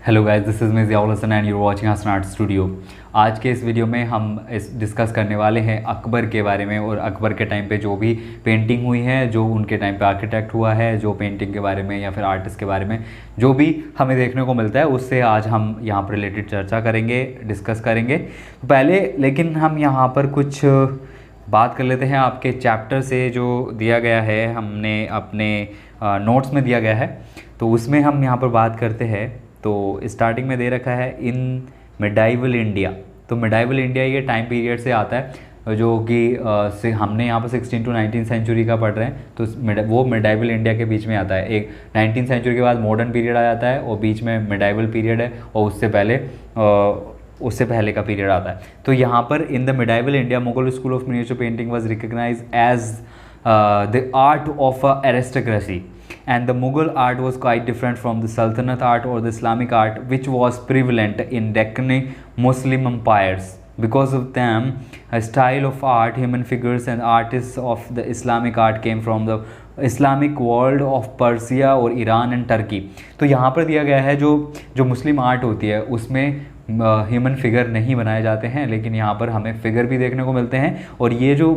Hello guys, this is me Ziaul Hasan and you're watching Hasan art studio. आज के इस video में हम डिस्कस करने वाले हैं अकबर के बारे में और अकबर के टाइम पे जो भी पेंटिंग हुई है, जो उनके टाइम पे आर्किटेक्ट हुआ है, जो पेंटिंग के बारे में या फिर आर्टिस्ट के बारे में जो भी हमें देखने को मिलता है, उससे आज हम यहाँ पर रिलेटेड चर्चा करेंगे, डिस्कस करेंगे। तो पहले लेकिन हम यहाँ पर कुछ बात कर लेते हैं आपके चैप्टर से जो दिया गया है, हमने अपने नोट्स में दिया गया है, तो उसमें हम यहाँ पर बात करते हैं। तो स्टार्टिंग में दे रखा है इन मिडाइवल इंडिया। तो मिडाइवल इंडिया ये टाइम पीरियड से आता है जो कि हमने यहाँ पर 16 to 19 सेंचुरी का पढ़ रहे हैं, तो वो मिडाइवल इंडिया के बीच में आता है। एक 19 सेंचुरी के बाद मॉडर्न पीरियड आ जाता है और बीच में मिडाइवल पीरियड है और उससे पहले का पीरियड आता है। तो यहाँ पर in the medieval India Mughal school of miniature painting was recognised as the art of aristocracy, and the Mughal art was quite different from the Sultanate art or the Islamic art which was prevalent in Deccani Muslim empires. Because of them, a style of art, human figures and artists of the Islamic art came from the Islamic world of Persia और Iran and Turkey. तो यहाँ पर दिया गया है जो मुस्लिम art होती है उसमें ह्यूमन फिगर नहीं बनाए जाते हैं, लेकिन यहाँ पर हमें फिगर भी देखने को मिलते हैं। और ये जो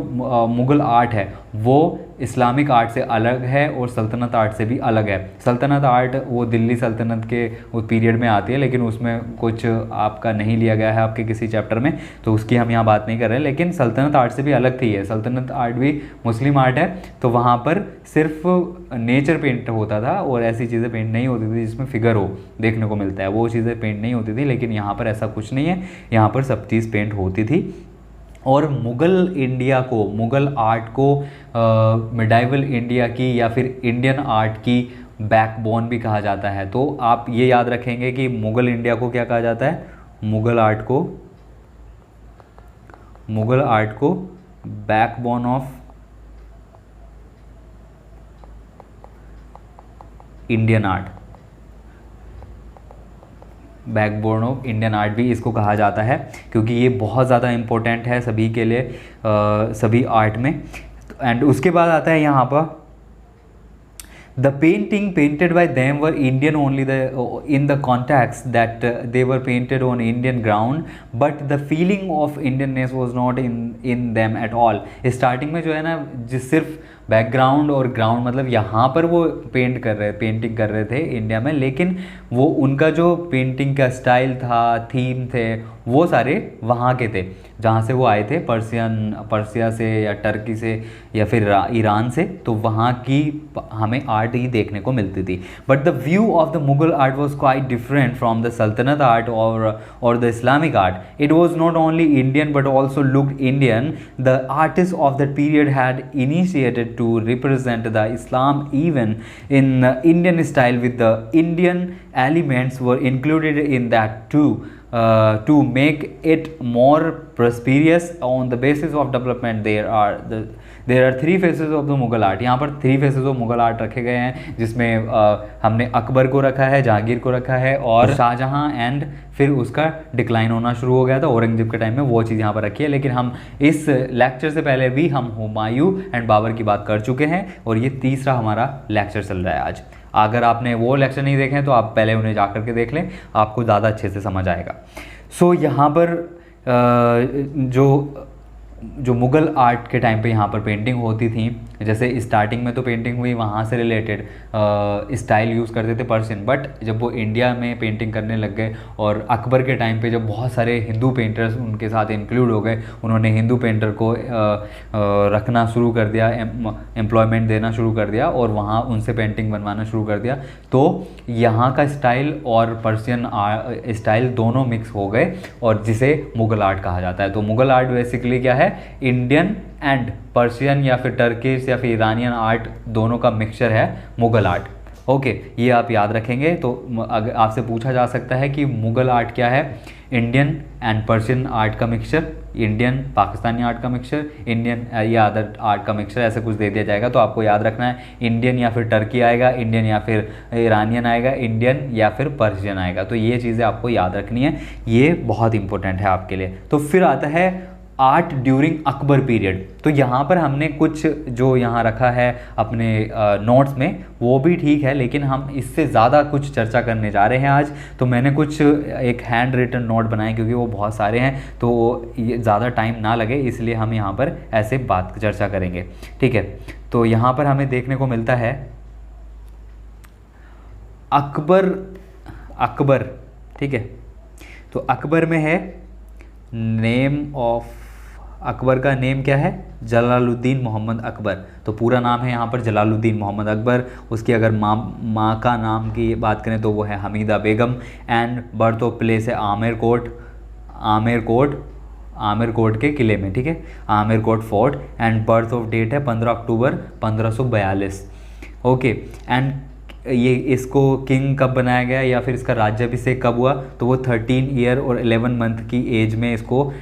मुग़ल आर्ट है वो इस्लामिक आर्ट से अलग है और सल्तनत आर्ट से भी अलग है। सल्तनत आर्ट वो दिल्ली सल्तनत के वो पीरियड में आती है, लेकिन उसमें कुछ आपका नहीं लिया गया है आपके किसी चैप्टर में, तो उसकी हम यहाँ बात नहीं कर रहे हैं। लेकिन सल्तनत आर्ट से भी अलग थी है, सल्तनत आर्ट भी मुस्लिम आर्ट है, तो वहाँ पर सिर्फ नेचर पेंट होता था और ऐसी चीज़ें पेंट नहीं होती थी जिसमें फिगर हो देखने को मिलता है, वो चीज़ें पेंट नहीं होती थी। लेकिन यहाँ पर ऐसा कुछ नहीं है, यहाँ पर सब चीज़ पेंट होती थी। और मुग़ल इंडिया को, मुग़ल आर्ट को मिडाइवल इंडिया की या फिर इंडियन आर्ट की बैकबोन भी कहा जाता है। तो आप ये याद रखेंगे कि मुग़ल इंडिया को क्या कहा जाता है, मुग़ल आर्ट को backbone of Indian art, backbone of Indian art भी इसको कहा जाता है, क्योंकि ये बहुत ज़्यादा इम्पोर्टेंट है सभी के लिए, सभी आर्ट में। एंड उसके बाद आता है यहाँ पर the painting painted by them were Indian only in the context that they were painted on Indian ground, but the feeling of Indianness was not in them at all। Starting में जो है ना, जिस सिर्फ बैकग्राउंड और ground मतलब यहाँ पर वो पेंटिंग कर रहे थे इंडिया में, लेकिन वो उनका जो पेंटिंग का स्टाइल था, थीम थे, वो सारे वहाँ के थे जहाँ से वो आए थे, पर्सिया से या टर्की से या फिर ईरान से। तो वहाँ की हमें आर्ट ही देखने को मिलती थी। But the view of the Mughal art was quite different from the सल्तनत आर्ट और the Islamic art. It was not only Indian but also looked Indian. The artist of that period had initiated to represent the Islam even in Indian style, with the Indian elements were included in that too, to make it more prosperous on the basis of development. There are three phases of the Mughal art। यहाँ पर 3 phases of Mughal art रखे गए हैं, जिसमें हमने अकबर को रखा है, जहांगीर को रखा है और शाहजहां, एंड फिर उसका डिक्लाइन होना शुरू हो गया था औरंगजेब के टाइम में, वो चीज़ यहाँ पर रखी है। लेकिन हम इस लेक्चर से पहले भी हम हुमायूं एंड बाबर की बात कर चुके हैं और ये तीसरा हमारा लेक्चर चल रहा है आज। अगर आपने वो लेक्चर नहीं देखे हैं तो आप पहले उन्हें जा कर के देख लें, आपको ज़्यादा अच्छे से समझ आएगा। सो यहाँ पर जो मुग़ल आर्ट के टाइम पे यहाँ पर पेंटिंग होती थी, जैसे स्टार्टिंग में तो पेंटिंग हुई वहाँ से रिलेटेड स्टाइल यूज़ करते थे पर्शियन, बट जब वो इंडिया में पेंटिंग करने लग गए और अकबर के टाइम पे जब बहुत सारे हिंदू पेंटर्स उनके साथ इंक्लूड हो गए, उन्होंने हिंदू पेंटर को रखना शुरू कर दिया, एम्प्लॉयमेंट देना शुरू कर दिया और वहाँ उनसे पेंटिंग बनवाना शुरू कर दिया। तो यहाँ का स्टाइल और पर्शियन स्टाइल दोनों मिक्स हो गए और जिसे मुग़ल आर्ट कहा जाता है। तो मुग़ल आर्ट बेसिकली क्या है, इंडियन एंड पर्शियन या फिर टर्किश या फिर ईरानियन आर्ट दोनों का मिक्सचर है मुग़ल आर्ट। ओके, ये आप याद रखेंगे। तो अगर आपसे पूछा जा सकता है कि मुग़ल आर्ट क्या है, इंडियन एंड पर्शियन आर्ट का मिक्सचर, इंडियन पाकिस्तानी आर्ट का मिक्सचर, इंडियन या अदर आर्ट का मिक्सचर, ऐसे कुछ दे दिया जाएगा। तो आपको याद रखना है इंडियन या फिर टर्की आएगा, इंडियन या फिर ईरानियन आएगा, इंडियन या फिर पर्शियन आएगा। तो ये चीज़ें आपको याद रखनी है, ये बहुत इंपॉर्टेंट है आपके लिए। तो फिर आता है आर्ट ड्यूरिंग अकबर पीरियड। तो यहाँ पर हमने कुछ जो यहाँ रखा है अपने नोट्स में वो भी ठीक है, लेकिन हम इससे ज़्यादा कुछ चर्चा करने जा रहे हैं आज। तो मैंने कुछ एक हैंड रिटन नोट बनाए क्योंकि वो बहुत सारे हैं, तो ये ज़्यादा टाइम ना लगे, इसलिए हम यहाँ पर ऐसे बात चर्चा करेंगे, ठीक है। तो यहाँ पर हमें देखने को मिलता है अकबर, ठीक है। तो अकबर में है नेम ऑफ, अकबर का नेम क्या है, जलालुद्दीन मोहम्मद अकबर। तो पूरा नाम है यहाँ पर जलालुद्दीन मोहम्मद अकबर। उसकी अगर माँ का नाम की बात करें तो वो है Hamida Begum. And birth of place है आमेर कोट के किले में, ठीक है, Amarkot fort. And birth of date है 15 अक्टूबर 1542। ओके। एंड ये इसको किंग कब बनाया गया या फिर इसका राज्याभिषेक कब हुआ, तो वो 13 ईयर और 11 मंथ की एज में इसको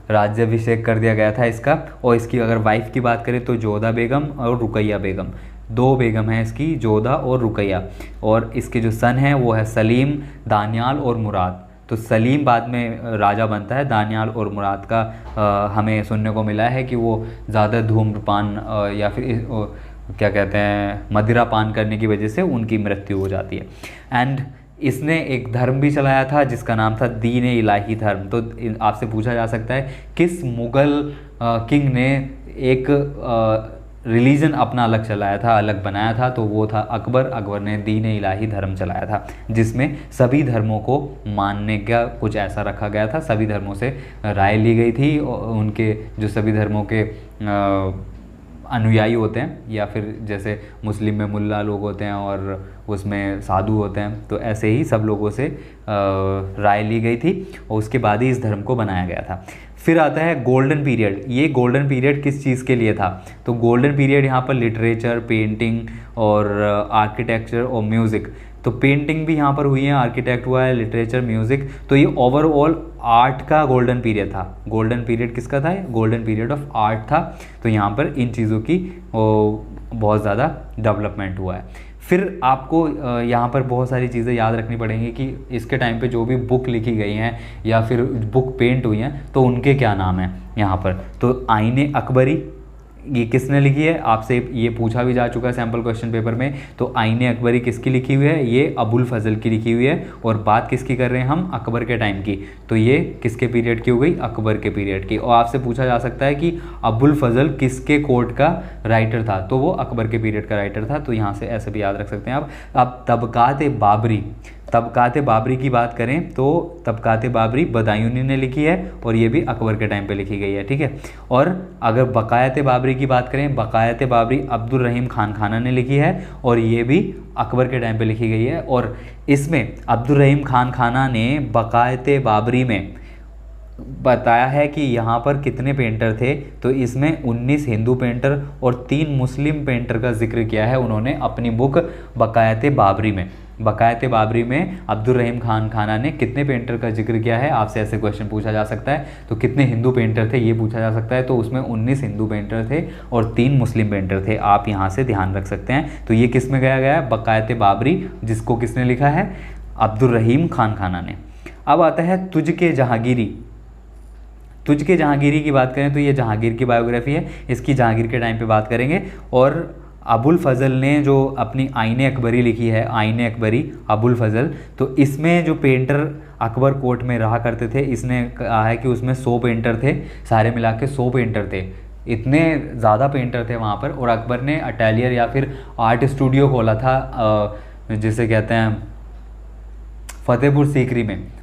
राज्याभिषेक कर दिया गया था इसका। और इसकी अगर वाइफ की बात करें तो जोधा बेगम और रुकैया बेगम, 2 बेगम हैं इसकी, जोधा और रुकैया। और इसके जो सन हैं वो है सलीम, दानियाल और मुराद। तो सलीम बाद में राजा बनता है, दानियाल और मुराद का हमें सुनने को मिला है कि वो ज़्यादा धूम्रपान या फिर क्या कहते हैं मदिरा पान करने की वजह से उनकी मृत्यु हो जाती है। एंड इसने एक धर्म भी चलाया था जिसका नाम था दीन इलाही धर्म। तो आपसे पूछा जा सकता है किस मुग़ल किंग ने एक रिलीजन अपना अलग चलाया था, अलग बनाया था, तो वो था अकबर। अकबर ने दीन इलाही धर्म चलाया था जिसमें सभी धर्मों को मानने का कुछ ऐसा रखा गया था, सभी धर्मों से राय ली गई थी। उनके जो सभी धर्मों के अनुयायी होते हैं या फिर जैसे मुस्लिम में मुल्ला लोग होते हैं और उसमें साधु होते हैं, तो ऐसे ही सब लोगों से राय ली गई थी और उसके बाद ही इस धर्म को बनाया गया था। फिर आता है गोल्डन पीरियड। ये गोल्डन पीरियड किस चीज़ के लिए था, तो गोल्डन पीरियड यहाँ पर लिटरेचर, पेंटिंग और आर्किटेक्चर और म्यूज़िक। तो पेंटिंग भी यहाँ पर हुई है, आर्किटेक्ट हुआ है, लिटरेचर, म्यूज़िक। तो ये ओवरऑल आर्ट का गोल्डन पीरियड था। गोल्डन पीरियड किसका था, गोल्डन पीरियड ऑफ आर्ट था। तो यहाँ पर इन चीज़ों की बहुत ज़्यादा डेवलपमेंट हुआ है। फिर आपको यहाँ पर बहुत सारी चीज़ें याद रखनी पड़ेंगी कि इसके टाइम पे जो भी बुक लिखी गई हैं या फिर बुक पेंट हुई हैं तो उनके क्या नाम हैं यहाँ पर। तो आईने अकबरी ये किसने लिखी है, आपसे ये पूछा भी जा चुका है सैम्पल क्वेश्चन पेपर में। तो आईने अकबरी किसकी लिखी हुई है, ये अबुल फजल की लिखी हुई है। और बात किसकी कर रहे हैं हम, अकबर के टाइम की। तो ये किसके पीरियड की हो गई, अकबर के पीरियड की। और आपसे पूछा जा सकता है कि अबुल फजल किसके कोर्ट का राइटर था, तो वो अकबर के पीरियड का राइटर था। तो यहाँ से ऐसे भी याद रख सकते हैं आप। अब तबकात बाबरी की बात करें तो तबकात बाबरी बदायूनी ने लिखी है और ये भी अकबर के टाइम पे लिखी गई है, ठीक है। और अगर बकायत बाबरी की बात करें, बकायत बाबरी अब्दुल रहीम खान खाना ने लिखी है और ये भी अकबर के टाइम पे लिखी गई है। और इसमें अब्दुल रहीम खान खाना ने बकायत बाबरी में बताया है कि यहाँ पर कितने पेंटर थे, तो इसमें 19 हिंदू पेंटर और 3 मुस्लिम पेंटर का जिक्र किया है उन्होंने अपनी बुक बकायत बाबरी में। बकायत बाबरी में अब्दुल रहीम खान खाना ने कितने पेंटर का जिक्र किया है, आपसे ऐसे क्वेश्चन पूछा जा सकता है। तो कितने हिंदू पेंटर थे ये पूछा जा सकता है, तो उसमें 19 हिंदू पेंटर थे और 3 मुस्लिम पेंटर थे, आप यहाँ से ध्यान रख सकते हैं। तो ये किस में गया है, बकायत बाबरी, जिसको किसने लिखा है, अब्दुल रहीम खान खाना ने। अब आता है तुझके जहांगीरी की बात करें तो ये जहांगीर की बायोग्राफी है, इसकी जहांगीर के टाइम पे बात करेंगे। और अबुल फजल ने जो अपनी आईने अकबरी लिखी है, आईने अकबरी अबुल फजल, तो इसमें जो पेंटर अकबर कोर्ट में रहा करते थे, इसने कहा है कि उसमें 100 पेंटर थे, सारे मिला के 100 पेंटर थे, इतने ज़्यादा पेंटर थे वहाँ पर। और अकबर ने अटेलियर या फिर आर्ट स्टूडियो खोला था जिसे कहते हैं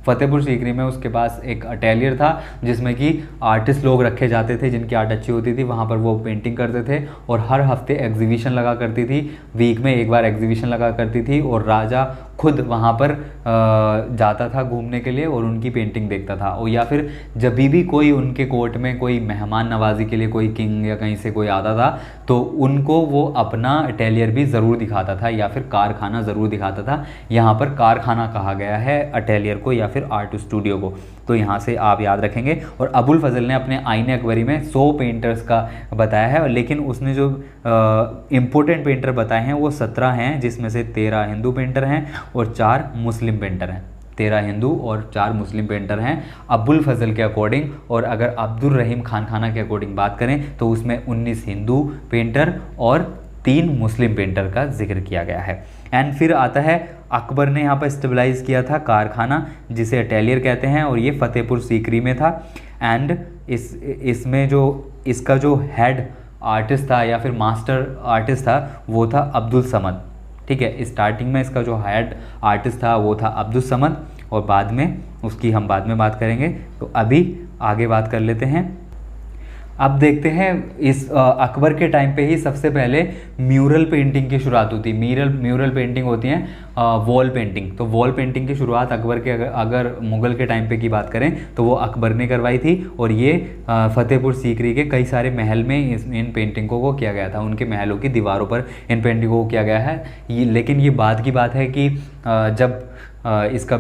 फतेहपुर सीकरी में उसके पास एक अटेलियर था जिसमें कि आर्टिस्ट लोग रखे जाते थे जिनकी आर्ट अच्छी होती थी, वहाँ पर वो पेंटिंग करते थे। और हर हफ्ते एग्जीबिशन लगा करती थी, वीक में एक बार एग्जीबिशन लगा करती थी और राजा खुद वहाँ पर जाता था घूमने के लिए और उनकी पेंटिंग देखता था। और या फिर जब भी कोई उनके कोर्ट में कोई मेहमान नवाजी के लिए कोई किंग या कहीं से कोई आता था तो उनको वो अपना अटेलियर भी ज़रूर दिखाता था या फिर कारखाना ज़रूर दिखाता था। यहाँ पर कारखाना कहा गया है अटेलियर को या फिर आर्ट स्टूडियो को, तो यहाँ से आप याद रखेंगे। और अबुल फजल ने अपने आईने अकबरी में 100 पेंटर्स का बताया है, लेकिन उसने जो इम्पोर्टेंट पेंटर बताए हैं वो 17 हैं, जिसमें से 13 हिंदू पेंटर हैं और 4 मुस्लिम पेंटर हैं, 13 हिंदू और 4 मुस्लिम पेंटर हैं अबुल फजल के अकॉर्डिंग। और अगर अब्दुल रहीम खान खाना के अकॉर्डिंग बात करें तो उसमें 19 हिंदू पेंटर और 3 मुस्लिम पेंटर का जिक्र किया गया है। एंड फिर आता है अकबर ने यहाँ पर स्टेबलाइज किया था कारखाना जिसे अटेलियर कहते हैं, और ये फतेहपुर सीकरी में था। एंड इसमें जो इसका जो हेड आर्टिस्ट था या फिर मास्टर आर्टिस्ट था वो था अब्दुल समद। ठीक है, स्टार्टिंग में इसका जो हेड आर्टिस्ट था वो था अब्दुल समद, और बाद में उसकी हम बाद में बात करेंगे। तो अभी आगे बात कर लेते हैं। अब देखते हैं इस अकबर के टाइम पे ही सबसे पहले म्यूरल पेंटिंग की शुरुआत होती है। म्यूरल पेंटिंग होती है वॉल पेंटिंग। तो वॉल पेंटिंग की शुरुआत अकबर के अगर मुग़ल के टाइम पे की बात करें तो वो अकबर ने करवाई थी, और ये फतेहपुर सीकरी के कई सारे महल में इन पेंटिंगों को किया गया था। उनके महलों की दीवारों पर इन पेंटिंगों को किया गया है। लेकिन ये बाद की बात है कि जब इसका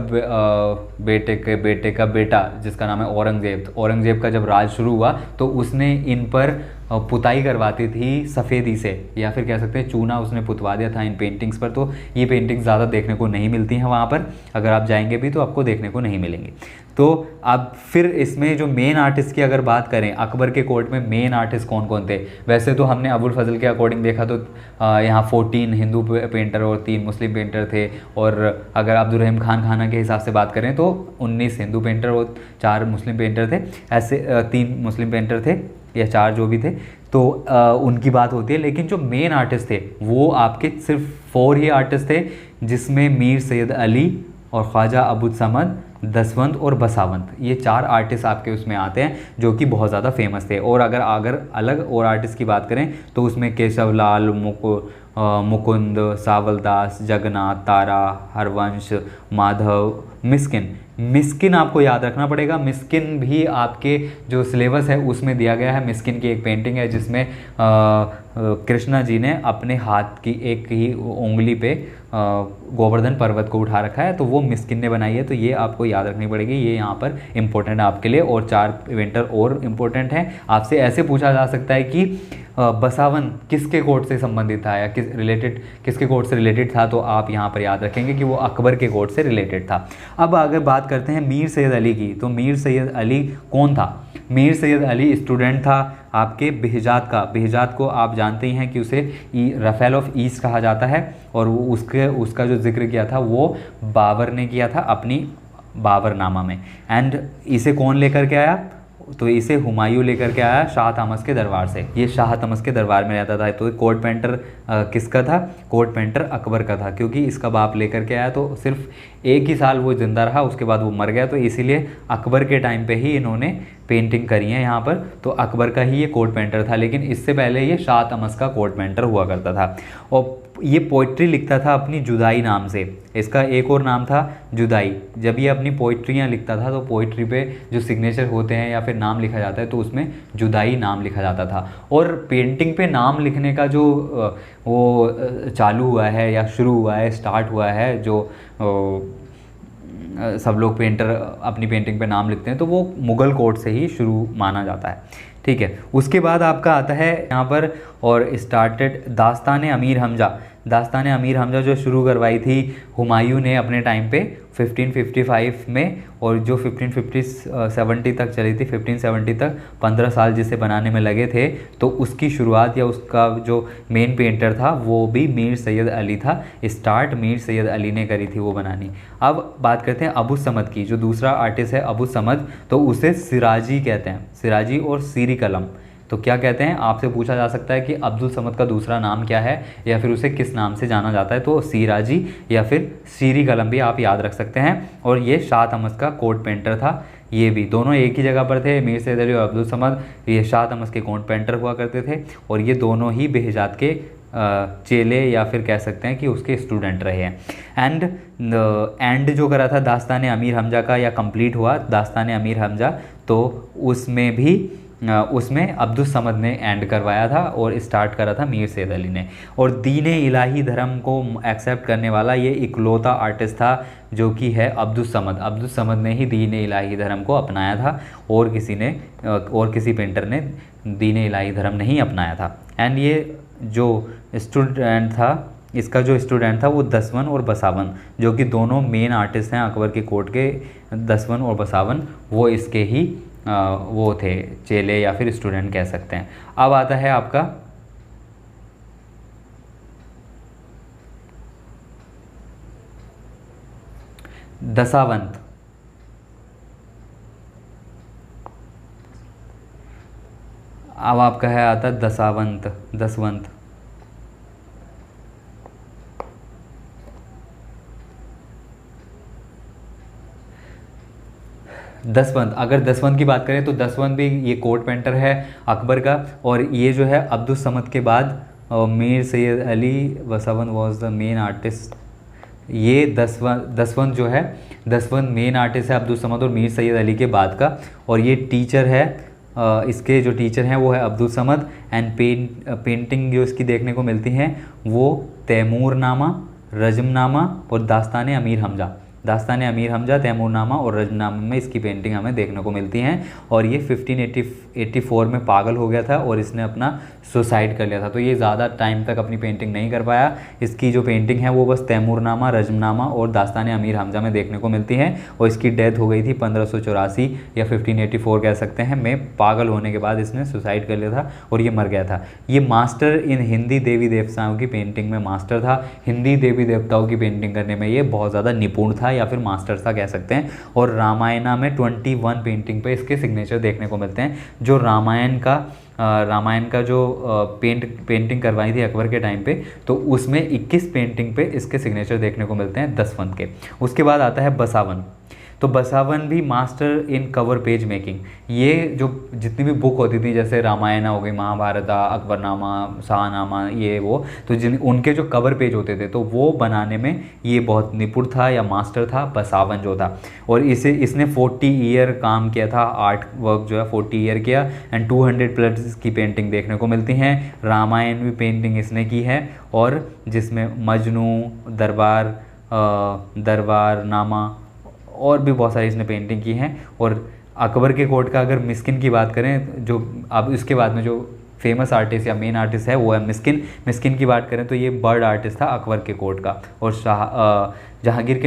बेटे का बेटा जिसका नाम है औरंगज़ेब, तो औरंगज़ेब का जब राज शुरू हुआ तो उसने इन पर पुताई करवाती थी सफ़ेदी से, या फिर कह सकते हैं चूना उसने पुतवा दिया था इन पेंटिंग्स पर। तो ये पेंटिंग्स ज़्यादा देखने को नहीं मिलती हैं वहाँ पर, अगर आप जाएंगे भी तो आपको देखने को नहीं मिलेंगी। तो अब फिर इसमें जो मेन आर्टिस्ट की अगर बात करें, अकबर के कोर्ट में मेन आर्टिस्ट कौन कौन थे। वैसे तो हमने अबुल फजल के अकॉर्डिंग देखा तो यहाँ 14 हिंदू पेंटर और 3 मुस्लिम पेंटर थे, और अगर अब्दुल रहीम खान खाना के हिसाब से बात करें तो 19 हिंदू पेंटर और 4 मुस्लिम पेंटर थे। ऐसे 3 मुस्लिम पेंटर थे या 4 जो भी थे, तो उनकी बात होती है। लेकिन जो मेन आर्टिस्ट थे वो आपके सिर्फ 4 ही आर्टिस्ट थे, जिसमें मीर सैयद अली और ख्वाजा अबुल समद, दसवंत और बसावंत, ये 4 आर्टिस्ट आपके उसमें आते हैं जो कि बहुत ज़्यादा फेमस थे। और अगर अलग और आर्टिस्ट की बात करें तो उसमें केशवलाल, मुकुंद, सावलदास, जगन्नाथ, तारा, हरवंश, माधव, मिस्किन आपको याद रखना पड़ेगा। मिस्किन भी आपके जो सिलेबस है उसमें दिया गया है। मिस्किन की एक पेंटिंग है जिसमें कृष्णा जी ने अपने हाथ की एक ही उंगली पे गोवर्धन पर्वत को उठा रखा है, तो वो मिस्किन ने बनाई है। तो ये आपको याद रखनी पड़ेगी, ये यहाँ पर इम्पोर्टेंट है आपके लिए। और 4 पेंटर और इम्पोर्टेंट हैं। आपसे ऐसे पूछा जा सकता है कि बसावन किसके कोर्ट से संबंधित था या किसके कोर्ट से रिलेटेड था, तो आप यहाँ पर याद रखेंगे कि वो अकबर के कोर्ट से रिलेटेड था। अब अगर बात करते हैं मीर सैयद अली की, तो मीर सैयद अली कौन था। मीर सैयद अली स्टूडेंट था आपके बेहजाद का। बेहजाद को आप जानते ही हैं कि उसे रफ़ेल ऑफ ईस्ट कहा जाता है, और उसका जो जिक्र किया था वो बाबर ने किया था अपनी बाबरनामा में। एंड इसे कौन लेकर के आया, तो इसे हुमायूं लेकर के आया शाह तमस के दरबार से। ये शाह तमस के दरबार में रहता था। तो कोर्ट पेंटर किसका था, कोर्ट पेंटर अकबर का था, क्योंकि इसका बाप लेकर के आया तो सिर्फ 1 ही साल वो ज़िंदा रहा, उसके बाद वो मर गया। तो इसीलिए अकबर के टाइम पे ही इन्होंने पेंटिंग करी है यहाँ पर। तो अकबर का ही ये कोर्ट पेंटर था, लेकिन इससे पहले ये शाह तमस का कोर्ट पेंटर हुआ करता था। और ये पोइट्री लिखता था अपनी जुदाई नाम से। इसका एक और नाम था जुदाई। जब ये अपनी पोइट्रियाँ लिखता था तो पोइट्री पे जो सिग्नेचर होते हैं या फिर नाम लिखा जाता है तो उसमें जुदाई नाम लिखा जाता था। और पेंटिंग पे नाम लिखने का जो वो चालू हुआ है या शुरू हुआ है, स्टार्ट हुआ है, जो सब लोग पेंटर अपनी पेंटिंग पे नाम लिखते हैं, तो वो मुग़ल कोर्ट से ही शुरू माना जाता है। ठीक है, उसके बाद आपका आता है यहाँ पर और स्टार्टेड दास्तान अमीर हमजा। दास्तान अमीर हमजा जो शुरू करवाई थी हुमायूं ने अपने टाइम पे 1555 में, और जो 1570 तक चली थी, 1570 तक 15 साल जिसे बनाने में लगे थे। तो उसकी शुरुआत या उसका जो मेन पेंटर था वो भी मीर सैयद अली था। स्टार्ट मीर सैयद अली ने करी थी वो बनानी। अब बात करते हैं अबू समद की। जो दूसरा आर्टिस्ट है अबू समद, तो उसे सिराजी कहते हैं, सिराजी और सीरी कलम। तो क्या कहते हैं, आपसे पूछा जा सकता है कि अब्दुल समद का दूसरा नाम क्या है या फिर उसे किस नाम से जाना जाता है, तो सिराजी या फिर सीरी कलम भी आप याद रख सकते हैं। और ये शाह तमस का कोर्ट पेंटर था। ये भी दोनों एक ही जगह पर थे, मीर सैयद अली और अब्दुल समद। ये शाह तमस के कोर्ट पेंटर हुआ करते थे, और ये दोनों ही बेहजाद के चेले या फिर कह सकते हैं कि उसके स्टूडेंट रहे हैं। एंड जो करा था दास्तान अमीर हमजा का, या कंप्लीट हुआ दास्तान अमीर हमजा, तो उसमें अब्दुल समद ने एंड करवाया था और स्टार्ट करा था मीर सैयद अली ने। और दीन इलाही धर्म को एक्सेप्ट करने वाला ये इकलौता आर्टिस्ट था जो कि है अब्दुल समद। अब्दुल समद ने ही दीन इलाही धर्म को अपनाया था, और किसी पेंटर ने दीन इलाही धर्म नहीं अपनाया था। एंड ये जो स्टूडेंट था इसका जो स्टूडेंट था वो दसवन और बसावन, जो कि दोनों मेन आर्टिस्ट हैं अकबर के कोर्ट के। दसवन और बसावन वो इसके ही वो थे, चेले या फिर स्टूडेंट कह सकते हैं। अब आता है आपका दशावंत। अब आपका है आता दशावंत, दसवंत। दसवंत, अगर दसवंत की बात करें तो दसवंत भी ये कोर्ट पेंटर है अकबर का, और ये जो है अब्दुल समद के बाद Mir Sayyid Ali Basawan was the main artist. ये दसवंत जो है, दसवंत मेन आर्टिस्ट है अब्दुल समद और मीर सैयद अली के बाद का, और ये टीचर है, इसके जो टीचर हैं वो है अब्दुल समद। एंड पेंटिंग जो इसकी देखने को मिलती हैं वो तैमूरनामा, रजमनामा और दास्तान अमीर हमजा। दास्तान अमीर हमजा, तैमूरनामा और रजमनामा में इसकी पेंटिंग हमें देखने को मिलती हैं। और ये 1584 में पागल हो गया था और इसने अपना सुसाइड कर लिया था, तो ये ज़्यादा टाइम तक अपनी पेंटिंग नहीं कर पाया। इसकी जो पेंटिंग है वो बस तैमूरनामा, रजमनामा और दास्तान अमीर हमजा में देखने को मिलती हैं, और इसकी डेथ हो गई थी 1584 या 1584 कह सकते हैं में। पागल होने के बाद इसने सुसाइड कर लिया था और ये मर गया था। ये मास्टर इन हिंदी देवी देवताओं की पेंटिंग में मास्टर था। हिंदी देवी देवताओं की पेंटिंग करने में ये बहुत ज़्यादा निपुण था या फिर मास्टर सा कह सकते हैं। और रामायणा में 21 पेंटिंग पे इसके सिग्नेचर देखने को मिलते हैं। जो रामायण का जो पेंटिंग करवाई थी अकबर के टाइम पे, तो उसमें 21 पेंटिंग पे इसके सिग्नेचर देखने को मिलते हैं दसवंत के। उसके बाद आता है बसावन। तो बसावन भी master in cover page making. ये जो जितनी भी बुक होती थी, जैसे रामायण हो गई, महाभारत, अकबरनामा, शाहनामा, ये वो, तो उनके जो कवर पेज होते थे तो वो बनाने में ये बहुत निपुण था या मास्टर था बसावन जो था। और इसने 40 ईयर काम किया था, आर्ट वर्क जो है 40 ईयर किया। एंड 200 प्लस की पेंटिंग देखने को मिलती हैं। रामायण भी पेंटिंग इसने की है, और जिसमें मजनू, दरबार नामा और भी बहुत सारी इसने पेंटिंग की हैं। और अकबर के कोर्ट का अगर मिस्किन की बात करें, जो अब इसके बाद में जो फेमस आर्टिस्ट या मेन आर्टिस्ट है वो है मिस्किन की बात करें तो ये बर्ड आर्टिस्ट था अकबर के कोर्ट का। और जहांगीर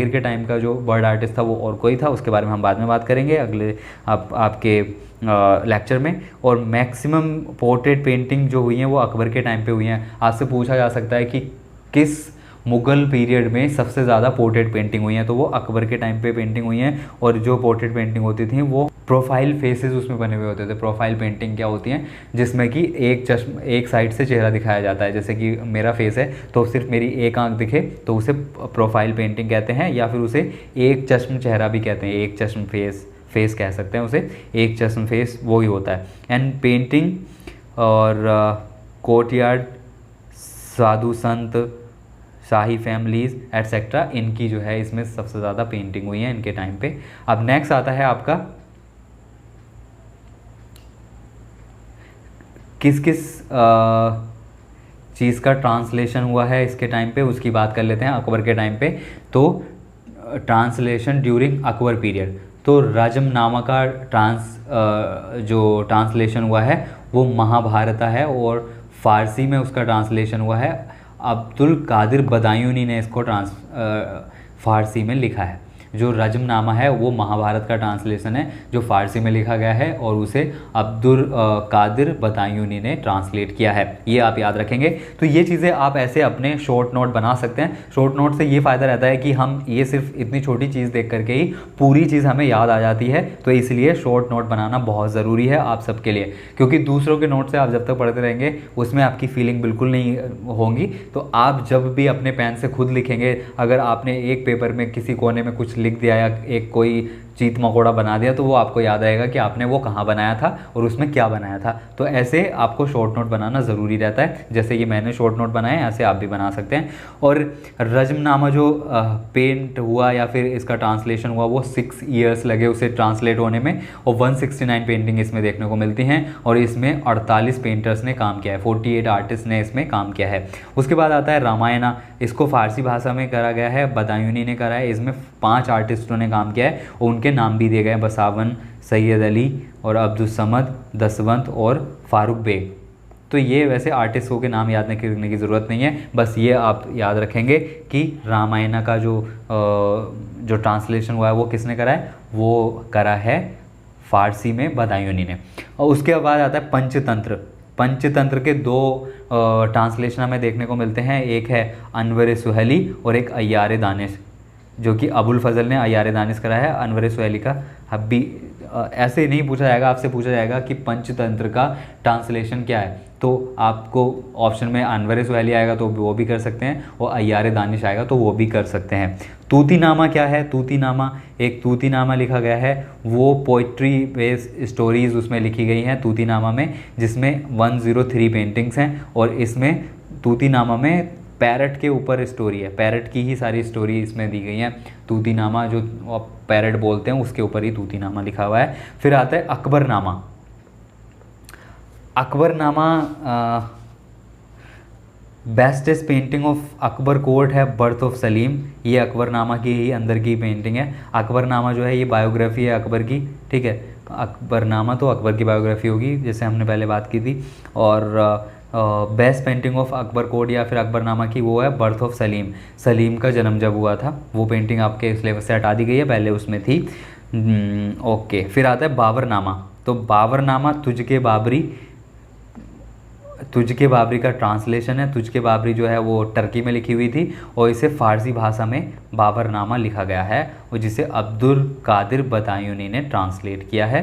के टाइम का जो बर्ड आर्टिस्ट था वो और कोई था, उसके बारे में हम बाद में बात करेंगे अगले आपके लेक्चर में। और मैक्सिमम पोर्ट्रेट पेंटिंग जो हुई हैं वो अकबर के टाइम पे हुई हैं। आपसे पूछा जा सकता है कि किस मुग़ल पीरियड में सबसे ज़्यादा पोर्ट्रेट पेंटिंग हुई हैं, तो वो अकबर के टाइम पे पेंटिंग हुई हैं। और जो पोर्ट्रेट पेंटिंग होती थी वो प्रोफाइल फेसेस उसमें बने हुए होते थे। प्रोफाइल पेंटिंग क्या होती हैं, जिसमें कि एक साइड से चेहरा दिखाया जाता है। जैसे कि मेरा फेस है तो सिर्फ मेरी एक आंख दिखे तो उसे प्रोफाइल पेंटिंग कहते हैं, या फिर उसे एक चश्म चेहरा भी कहते हैं। एक चश्म फेस कह सकते हैं उसे, एक चश्म फेस वो ही होता है। एंड पेंटिंग और कोर्टयार्ड, साधु संत, शाही फैमिलीज़ एटसेट्रा, इनकी जो है इसमें सबसे ज़्यादा पेंटिंग हुई है इनके टाइम पे। अब नेक्स्ट आता है आपका किस चीज़ का ट्रांसलेशन हुआ है इसके टाइम पे, उसकी बात कर लेते हैं अकबर के टाइम पे। तो ट्रांसलेशन ड्यूरिंग अकबर पीरियड, तो राजमनामा का जो ट्रांसलेशन हुआ है वो महाभारत है, और फ़ारसी में उसका ट्रांसलेशन हुआ है। अब्दुल कादिर बदायूनी ने इसको फ़ारसी में लिखा है। जो रजमनामा है वो महाभारत का ट्रांसलेशन है जो फ़ारसी में लिखा गया है, और उसे अब्दुल कादिर बदायूनी ने ट्रांसलेट किया है। ये आप याद रखेंगे। तो ये चीज़ें आप ऐसे अपने शॉर्ट नोट बना सकते हैं। शॉर्ट नोट से ये फ़ायदा रहता है कि हम ये सिर्फ इतनी छोटी चीज़ देख करके ही पूरी चीज़ हमें याद आ जाती है। तो इसलिए शॉर्ट नोट बनाना बहुत ज़रूरी है आप सबके लिए, क्योंकि दूसरों के नोट से आप जब तक पढ़ते रहेंगे उसमें आपकी फीलिंग बिल्कुल नहीं होंगी। तो आप जब भी अपने पेन से खुद लिखेंगे, अगर आपने एक पेपर में किसी कोने में कुछ लिख दिया या एक कोई चीत मकोड़ा बना दिया, तो वो आपको याद आएगा कि आपने वो कहाँ बनाया था और उसमें क्या बनाया था। तो ऐसे आपको शॉर्ट नोट बनाना ज़रूरी रहता है। जैसे कि मैंने शॉर्ट नोट बनाए, ऐसे आप भी बना सकते हैं। और रजमनामा जो पेंट हुआ या फिर इसका ट्रांसलेशन हुआ, वो 6 ईयर्स लगे उसे ट्रांसलेट होने में, और 169 पेंटिंग इसमें देखने को मिलती हैं। और इसमें 48 पेंटर्स ने काम किया है, 48 आर्टिस्ट ने इसमें काम किया है। उसके बाद आता है रामायणा। इसको फ़ारसी भाषा में करा गया है, बदायूनी ने करा है। इसमें 5 आर्टिस्टों ने काम किया है, और उनके नाम भी दिए गए हैं, बसावन, सैयद अली और अब्दुल समद, दसवंत और फारूक बेग। तो ये वैसे आर्टिस्टों के नाम याद करने की ज़रूरत नहीं है, बस ये आप याद रखेंगे कि रामायण का जो ट्रांसलेशन हुआ है वो किसने करा है, वो करा है फारसी में बदायूनी ने। और उसके बाद आता है पंचतंत्र। पंचतंत्र के दो ट्रांसलेशन हमें देखने को मिलते हैं, एक है अनवर सुहेली और एक अय्यार दानिश, जो कि अबुल फजल ने अय्यार दानिश करा है। अनवर सुहेली का हब्बी ऐसे नहीं पूछा जाएगा, आपसे पूछा जाएगा कि पंचतंत्र का ट्रांसलेशन क्या है, तो आपको ऑप्शन में अनवर सुहेली आएगा तो वो भी कर सकते हैं, और अय्यार दानिश आएगा तो वो भी कर सकते हैं। तूतीनामा क्या है? तूतीनामा, एक तूतीनामा लिखा गया है, वो पोइट्री बेस्ड स्टोरीज़ उसमें लिखी गई हैं तूतीनामा में, जिसमें 103 पेंटिंग्स हैं। और इसमें तूतीनामा में पैरट के ऊपर स्टोरी है, पैरट की ही सारी स्टोरी इसमें दी गई है। तूतीनामा जो पैरट बोलते हैं उसके ऊपर ही तूतीनामा लिखा हुआ है। फिर आता है Akbarnama. Akbarnama bestest painting of Akbar court है बर्थ ऑफ सलीम, ये अकबरनामा की ही अंदर की पेंटिंग है। अकबरनामा जो है ये बायोग्राफी है अकबर की, ठीक है। अकबरनामा तो अकबर की बायोग्राफी होगी, जैसे हमने पहले बात की थी। और best painting of Akbar code या फिर अकबरनामा की वो है बर्थ ऑफ सलीम, सलीम का जन्म जब हुआ था। वो पेंटिंग आपके सिलेबस से हटा दी गई है, पहले उसमें थी। ओके, फिर आता है बाबरनामा। तो बाबरनामा तुझके बाबरी का ट्रांसलेशन है। तुझके बाबरी जो है वो टर्की में लिखी हुई थी और इसे फ़ारसी भाषा में बाबरनामा लिखा गया है, और जिसे अब्दुल कादिर बदायूनी ने ट्रांसलेट किया है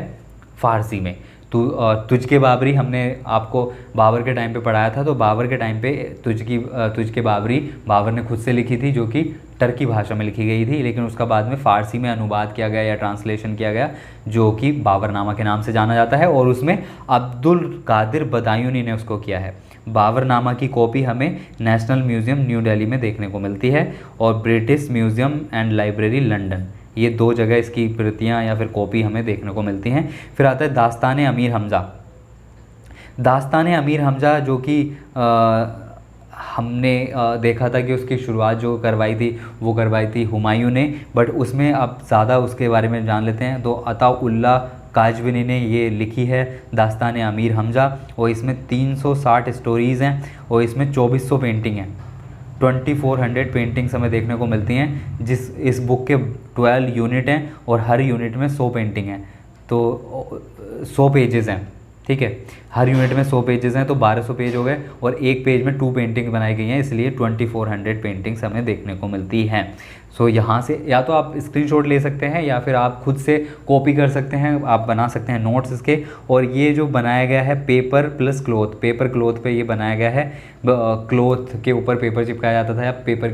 फ़ारसी में। तुझके बाबरी हमने आपको बाबर के टाइम पे पढ़ाया था, तो बाबर के टाइम पे तुझके बाबरी बाबर ने खुद से लिखी थी, जो कि टर्की भाषा में लिखी गई थी, लेकिन उसका बाद में फ़ारसी में अनुवाद किया गया या ट्रांसलेशन किया गया, जो कि बाबरनामा के नाम से जाना जाता है, और उसमें अब्दुल कादिर बदायूनी ने उसको किया है। बाबरनामा की कॉपी हमें नेशनल म्यूज़ियम न्यू दिल्ली में देखने को मिलती है, और British museum and library London, ये दो जगह इसकी प्रतियाँ या फिर कॉपी हमें देखने को मिलती हैं। फिर आता है दास्तान अमीर हमज़ा। दास्तान अमीर हमज़ा जो कि हमने देखा था कि उसकी शुरुआत जो करवाई थी वो करवाई थी हुमायूं ने, बट उसमें अब ज़्यादा उसके बारे में जान लेते हैं। तो अताउल्लाह काजविनी ने ये लिखी है दास्तान अमीर हमज़ा, और इसमें 360 स्टोरीज़ हैं, और इसमें 2400 पेंटिंग हैं। 2400 पेंटिंग्स हमें देखने को मिलती हैं, इस बुक के 12 यूनिट हैं, और हर यूनिट में 100 पेंटिंग हैं, तो 100 पेजेस हैं, ठीक है। हर यूनिट में 100 पेजेस हैं, तो 1200 पेज हो गए, और एक पेज में 2 पेंटिंग बनाई गई हैं, इसलिए 2400 पेंटिंग्स हमें देखने को मिलती हैं। सो यहाँ से या तो आप स्क्रीनशॉट ले सकते हैं या फिर आप खुद से कॉपी कर सकते हैं, आप बना सकते हैं नोट्स इसके। और ये जो बनाया गया है paper plus cloth, paper cloth पे ये बनाया गया है। क्लॉथ के ऊपर पेपर चिपकाया जाता था, या पेपर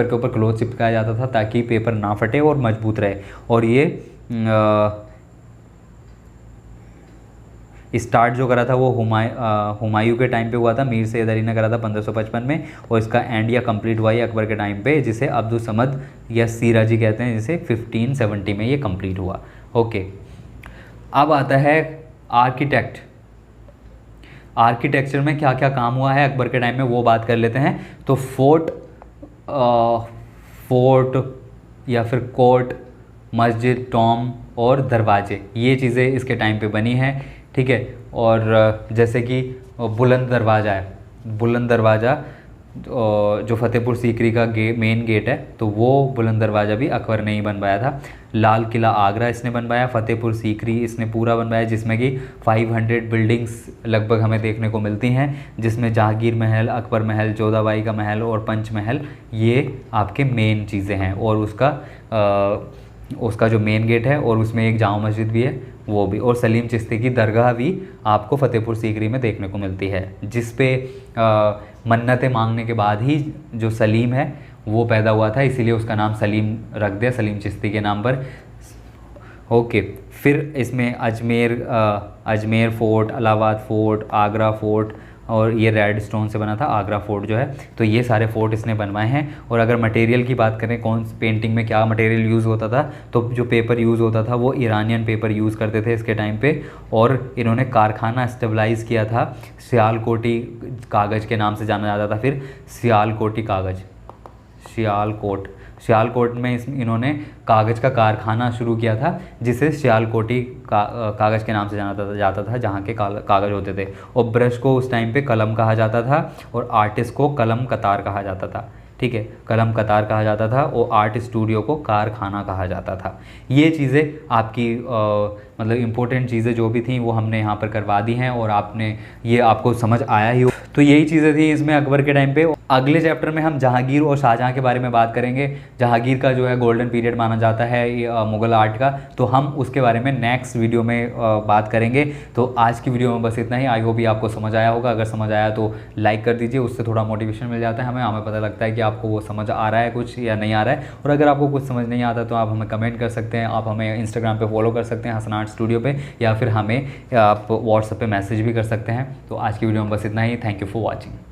के ऊपर क्लॉथ चिपकाया जाता था, ताकि पेपर ना फटे और मजबूत रहे। और ये स्टार्ट जो करा था वो हुमायूं के टाइम पे हुआ था, मीर सैयद अली ने करा था 1555 में, और इसका एंड या कंप्लीट हुआ है अकबर के टाइम पे, जिसे अब्दुल समद या सीराजी कहते हैं, जिसे 1570 में ये कंप्लीट हुआ। ओके, अब आता है आर्किटेक्ट। आर्किटेक्चर में क्या क्या काम हुआ है अकबर के टाइम में, वो बात कर लेते हैं। तो फोर्ट या फिर कोर्ट, मस्जिद, टॉम और दरवाजे, ये चीज़ें इसके टाइम पे बनी हैं, ठीक है। और जैसे कि बुलंद दरवाज़ा है, बुलंद दरवाज़ा जो फतेहपुर सीकरी का मेन गेट है, तो वो बुलंद दरवाज़ा भी अकबर ने ही बनवाया था। लाल किला आगरा इसने बनवाया, फतेहपुर सीकरी इसने पूरा बनवाया, जिसमें कि 500 बिल्डिंग्स लगभग हमें देखने को मिलती हैं, जिसमें जहांगीर महल, अकबर महल, जोधाबाई का महल और पंच महल, ये आपके मेन चीज़ें हैं। और उसका जो मेन गेट है, और उसमें एक जामा मस्जिद भी है, वो भी। और सलीम चिश्ती की दरगाह भी आपको फतेहपुर सीकरी में देखने को मिलती है, जिस पे मन्नतें मांगने के बाद ही जो सलीम है वो पैदा हुआ था, इसीलिए उसका नाम सलीम रख दिया, सलीम चिश्ती के नाम पर। ओके, फिर इसमें Ajmer fort, Allahabad fort, Agra fort, और ये रेड स्टोन से बना था आगरा फोर्ट जो है, तो ये सारे फोर्ट इसने बनवाए हैं। और अगर मटेरियल की बात करें, कौन पेंटिंग में क्या मटेरियल यूज़ होता था, तो जो पेपर यूज़ होता था वो ईरानियन पेपर यूज़ करते थे इसके टाइम पे। और इन्होंने कारखाना स्टेबलाइज़ किया था, सियालकोटी कागज़ के नाम से जाना जाता था। फिर सियालकोटी कागज़, सियालकोट, सियालकोट में इन्होंने कागज़ का कारखाना शुरू किया था, जिसे सियालकोटी कागज़ के नाम से जाना जाता था, जहाँ के कागज़ होते थे। और ब्रश को उस टाइम पे कलम कहा जाता था और आर्टिस्ट को कलम कतार कहा जाता था। ठीक है, कलम कतार कहा जाता था और आर्ट स्टूडियो को कारखाना कहा जाता था। ये चीज़ें आपकी मतलब इम्पोर्टेंट चीज़ें जो भी थी वो हमने यहाँ पर करवा दी हैं और आपने ये आपको समझ आया ही हो। तो यही चीज़ें थी इसमें अकबर के टाइम पे। अगले चैप्टर में हम जहांगीर और शाहजहाँ के बारे में बात करेंगे। जहांगीर का जो है गोल्डन पीरियड माना जाता है मुग़ल आर्ट का, तो हम उसके बारे में नेक्स्ट वीडियो में बात करेंगे। तो आज की वीडियो में बस इतना ही। आई होप ये आपको समझ आया होगा। अगर समझ आया तो लाइक कर दीजिए, उससे थोड़ा मोटिवेशन मिल जाता है हमें पता लगता है कि आपको वो समझ आ रहा है कुछ या नहीं आ रहा है। और अगर आपको कुछ समझ नहीं आता तो आप हमें कमेंट कर सकते हैं, आप हमें इंस्टाग्राम पे फॉलो कर सकते हैं हसन आर्ट स्टूडियो पे, या फिर हमें आप व्हाट्सएप पे मैसेज भी कर सकते हैं। तो आज की वीडियो में बस इतना ही। Thank you for watching.